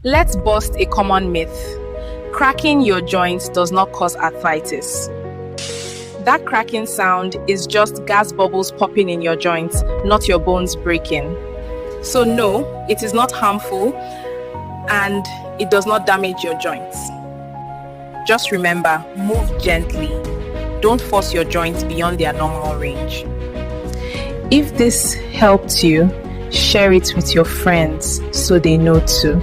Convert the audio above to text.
Let's bust a common myth. Cracking your joints does not cause arthritis. That cracking sound is just gas bubbles popping in your joints, not your bones breaking. So no, it is not harmful and it does not damage your joints. Just remember, move gently. Don't force your joints beyond their normal range. If this helped you, share it with your friends so they know too.